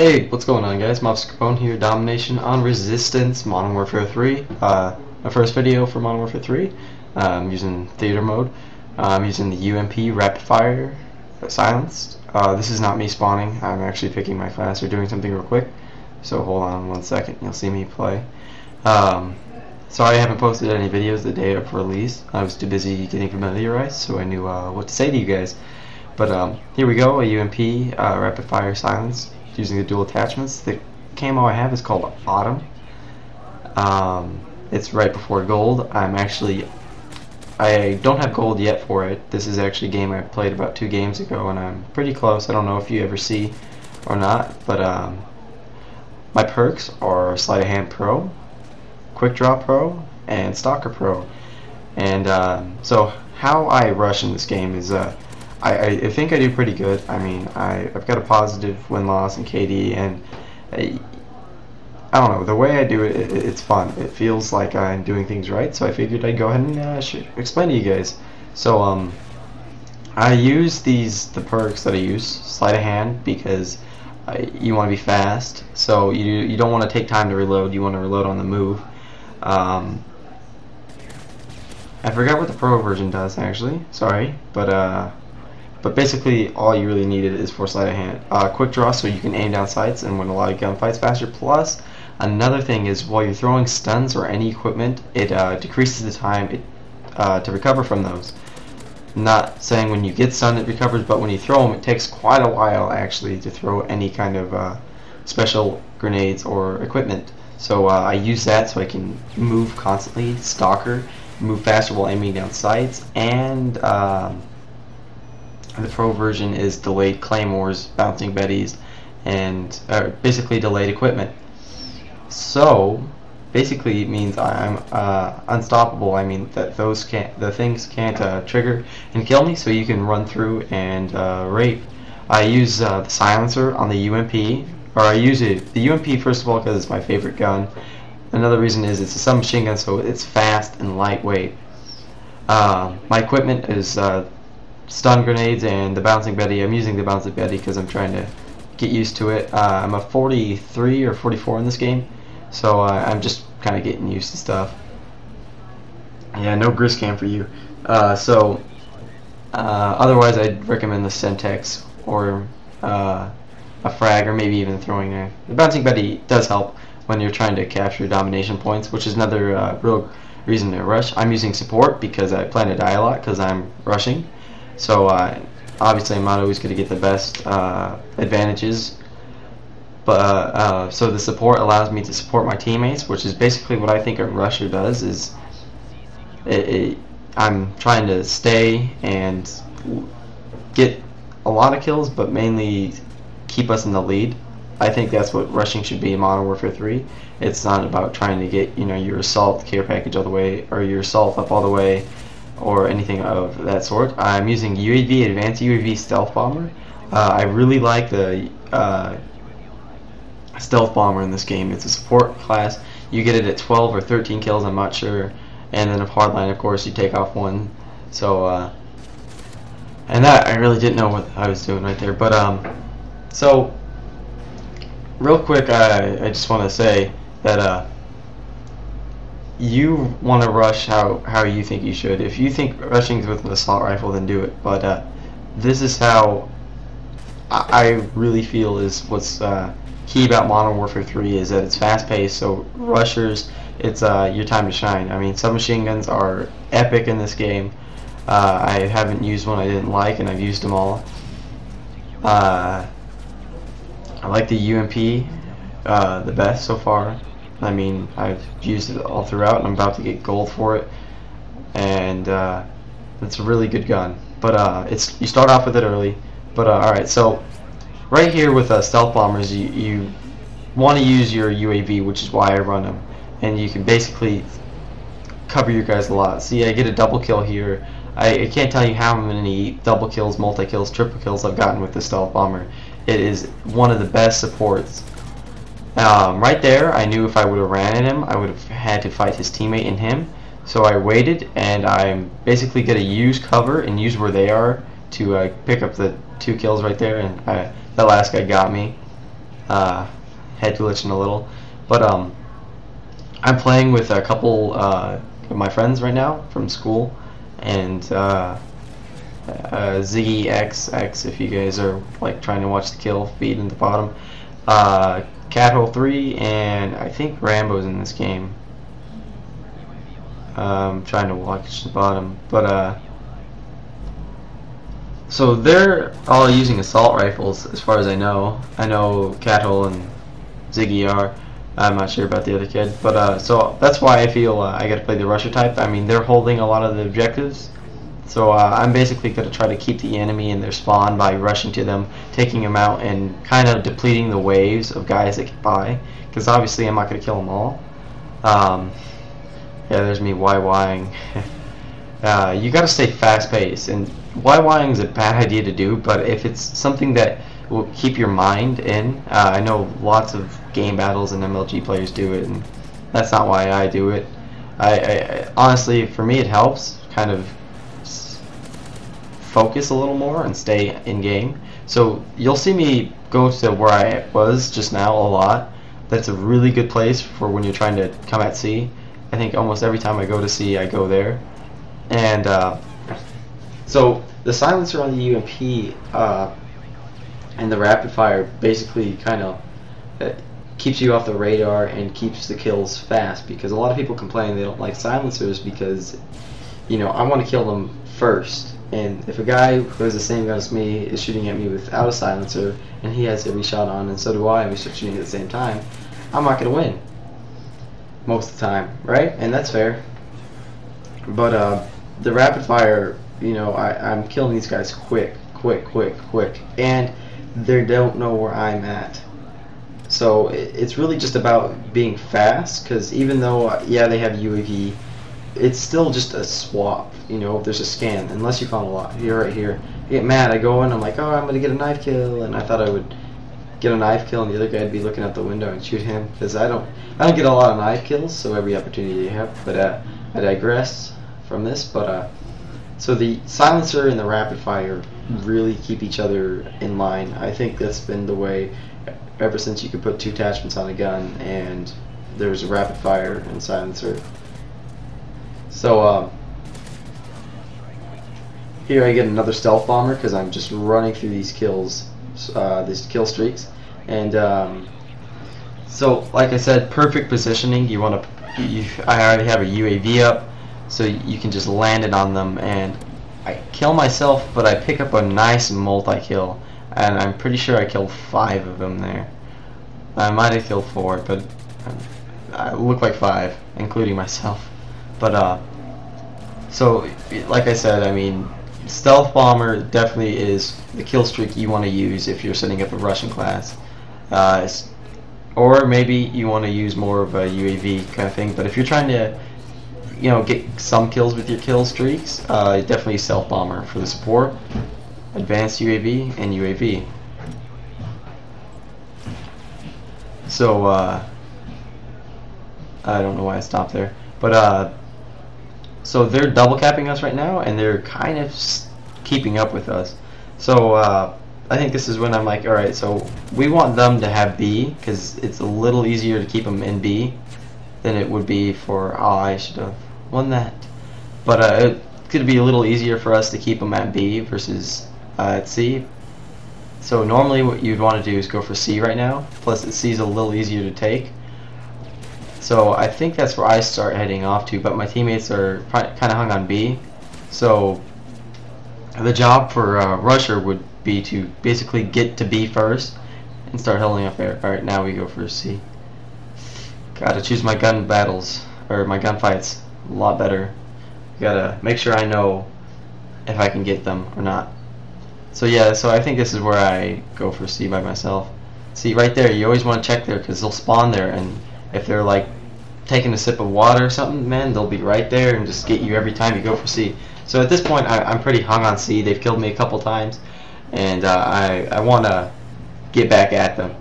Hey, what's going on, guys? MW3 here, Domination on Resistance, Modern Warfare 3. My first video for Modern Warfare 3. I'm using theater mode. I'm using the UMP Rapid Fire Silenced. This is not me spawning. I'm actually picking my class or doing something real quick. So hold on 1 second, you'll see me play. Sorry I haven't posted any videos the day of release. I was too busy getting familiarized, so I knew what to say to you guys. But here we go, a UMP Rapid Fire Silence using the dual attachments. The camo I have is called Autumn. It's right before gold. I don't have gold yet for it. This is actually a game I played about 2 games ago, and I'm pretty close. I don't know if you ever see or not, but my perks are Sleight of Hand Pro, Quick Draw Pro, and Stalker Pro. And so how I rush in this game is I think I do pretty good. I mean, I've got a positive win-loss in KD, and I don't know, the way I do it, it's fun. It feels like I'm doing things right, so I figured I'd go ahead and explain to you guys. So I use the perks that I use, Sleight of Hand, because you want to be fast, so you don't want to take time to reload. You want to reload on the move. I forgot what the pro version does, actually. Sorry, but basically, all you really needed is for Sleight of Hand. Quick Draw, so you can aim down sights and win a lot of gunfights faster. Plus, another thing is, while you're throwing stuns or any equipment, it decreases the time to recover from those. Not saying when you get stunned it recovers, but when you throw them, it takes quite a while actually to throw any kind of special grenades or equipment. So I use that so I can move constantly, Stalker, move faster while aiming down sights, and the pro version is delayed claymores, bouncing betties, and basically delayed equipment. So basically it means I'm unstoppable. I mean that the things can't trigger and kill me, so you can run through and rape. I use the silencer on the UMP, or I use the UMP first of all because it's my favorite gun. Another reason is it's a submachine gun, so it's fast and lightweight. My equipment is stun grenades and the bouncing betty. I'm using the bouncing betty because I'm trying to get used to it. I'm a 43 or 44 in this game, so I'm just kind of getting used to stuff. Yeah, no gris cam for you. Otherwise I'd recommend the Semtex or a frag, or maybe even throwing knife. The bouncing betty does help when you're trying to capture domination points, which is another real reason to rush. I'm using support because I plan to die a lot because I'm rushing. So obviously I'm not always going to get the best advantages, but so the support allows me to support my teammates, which is basically what I think a rusher does. Is I'm trying to stay and get a lot of kills, but mainly keep us in the lead. I think that's what rushing should be in Modern Warfare 3. It's not about trying to get your assault care package all the way, or your assault up all the way, or anything of that sort. I'm using UAV, Advanced UAV Stealth Bomber. I really like the Stealth Bomber in this game. It's a support class. You get it at 12 or 13 kills, I'm not sure. And then if hardline, of course, you take off 1. So, and that, I really didn't know what I was doing right there. But, so, real quick, I just want to say that, you want to rush how you think you should. If you think rushing with an assault rifle, then do it. But this is how I really feel is what's key about Modern Warfare 3 is that it's fast paced. So rushers, it's your time to shine. I mean, submachine guns are epic in this game. I haven't used one I didn't like, and I've used them all. I like the UMP the best so far. I mean, I've used it all throughout, and I'm about to get gold for it, and it's a really good gun. But you start off with it early. But alright, so right here with stealth bombers, you want to use your UAV, which is why I run them, and you can basically cover your guys a lot. See, I get a double kill here. I can't tell you how many double kills, multi kills, triple kills I've gotten with the stealth bomber. It is one of the best supports. Right there, I knew if I would have ran at him, I would have had to fight his teammate and him. So I waited, and I'm basically going to use cover and use where they are to pick up the 2 kills right there, and that last guy got me. head glitching a little. But I'm playing with a couple of my friends right now from school, and Ziggy XX, if you guys are like trying to watch the kill feed in the bottom, Cathole3, and I think Rambo's in this game. Trying to watch the bottom, but so they're all using assault rifles as far as I know. I know Cathole and Ziggy are. I'm not sure about the other kid, but so that's why I feel I got to play the rusher type. I mean, they're holding a lot of the objectives, so I'm basically going to try to keep the enemy in their spawn by rushing to them, taking them out, and kind of depleting the waves of guys that get by, because obviously I'm not going to kill them all. Yeah, there's me YYing. You got to stay fast-paced, and YYing is a bad idea to do, but if it's something that will keep your mind in, I know lots of game battles and MLG players do it, and that's not why I do it. I honestly, for me, it helps kind of focus a little more and stay in game. So you'll see me go to where I was just now a lot. That's a really good place for when you're trying to come at C. I think almost every time I go to C, I go there. And so the silencer on the UMP and the rapid fire basically kind of keeps you off the radar and keeps the kills fast, because a lot of people complain they don't like silencers because, you know, I want to kill them first. And if a guy who has the same gun as me is shooting at me without a silencer and he has every shot on and so do I, and we start shooting at the same time, I'm not going to win most of the time, right? And that's fair. But the rapid fire, you know, I'm killing these guys quick, and they don't know where I'm at. So it's really just about being fast, because even though, yeah, they have UAV, it's still just a swap, you know, if there's a scan, unless you found a lot. You're right here. I get mad, I go in, I'm like, oh, I'm going to get a knife kill, and I thought I would get a knife kill and the other guy would be looking out the window and shoot him, because I don't get a lot of knife kills, so every opportunity you have. But I digress from this, but so the silencer and the rapid fire really keep each other in line. I think that's been the way ever since you could put 2 attachments on a gun and there's a rapid fire and silencer. So here I get another stealth bomber because I'm just running through these kills, these kill streaks, and so like I said, perfect positioning. You want to, I already have a UAV up, so you can just land it on them, and I kill myself, but I pick up a nice multi-kill, and I'm pretty sure I killed 5 of them there. I might have killed 4, but I look like 5, including myself. But so like I said, I mean, stealth bomber definitely is the kill streak you want to use if you're setting up a Russian class, or maybe you want to use more of a UAV kind of thing. But if you're trying to, you know, get some kills with your kill streaks, definitely stealth bomber for the support, advanced UAV, and UAV. So I don't know why I stopped there, but so they're double capping us right now, and they're kind of keeping up with us. So I think this is when I'm like, alright, so we want them to have B, because it's a little easier to keep them in B than it would be for, oh, I should have won that. But it could be a little easier for us to keep them at B versus at C. So normally what you'd want to do is go for C right now, plus C is a little easier to take. So I think that's where I start heading off to, but my teammates are kind of hung on B. So the job for Rusher would be to basically get to B first and start holding up there. Alright, now we go for C. Gotta choose my gun battles, or my gun fights, a lot better. Gotta make sure I know if I can get them or not. So yeah, so I think this is where I go for C by myself. See, right there, you always want to check there, because they'll spawn there, and if they're like taking a sip of water or something, man, they'll be right there and just get you every time you go for C. So at this point, I'm pretty hung on C. They've killed me a couple times, and I want to get back at them.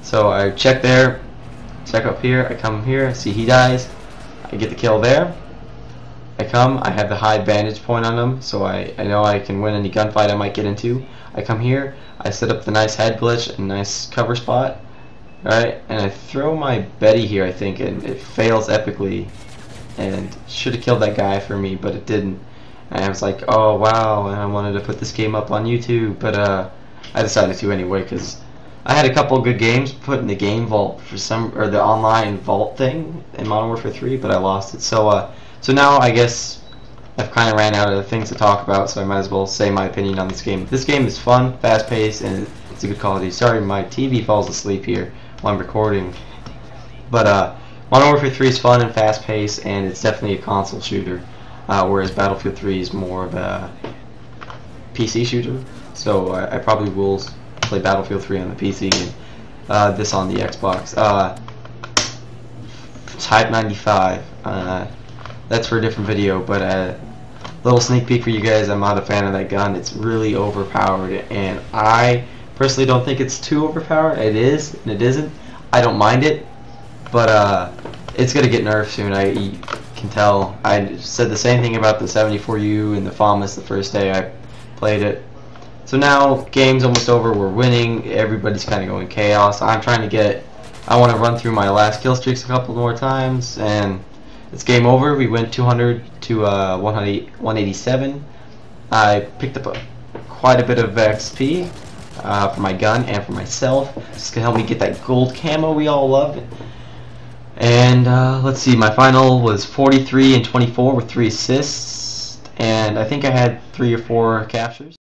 So I check there, check up here, I come here, see he dies, I get the kill there. I come, I have the high vantage point on them, so I know I can win any gunfight I might get into. I come here, I set up the nice head glitch and nice cover spot, right? And I throw my Betty here, I think, and it fails epically. And should have killed that guy for me, but it didn't. And I was like, oh wow, and I wanted to put this game up on YouTube, but I decided to anyway because I had a couple of good games put in the game vault for or the online vault thing in Modern Warfare 3, but I lost it. So now I guess I've kind of ran out of things to talk about, so I might as well say my opinion on this game. This game is fun, fast-paced, and it's a good quality. Sorry, my TV falls asleep here while I'm recording. But Modern Warfare 3 is fun and fast-paced, and it's definitely a console shooter, whereas Battlefield 3 is more of a PC shooter. So I probably will play Battlefield 3 on the PC and this on the Xbox. Type 95. That's for a different video, but little sneak peek for you guys. I'm not a fan of that gun. It's really overpowered, and I personally don't think it's too overpowered. It is, and it isn't. I don't mind it, but it's gonna get nerfed soon. I can tell. I said the same thing about the 74U and the FAMAS the first day I played it. So now game's almost over. We're winning. Everybody's kind of going chaos. I'm trying to get. I want to run through my last kill streaks a couple more times, and it's game over. We went 200 to 187. I picked up quite a bit of XP for my gun and for myself. Just to help me get that gold camo we all love. And let's see, my final was 43 and 24 with 3 assists, and I think I had 3 or 4 captures.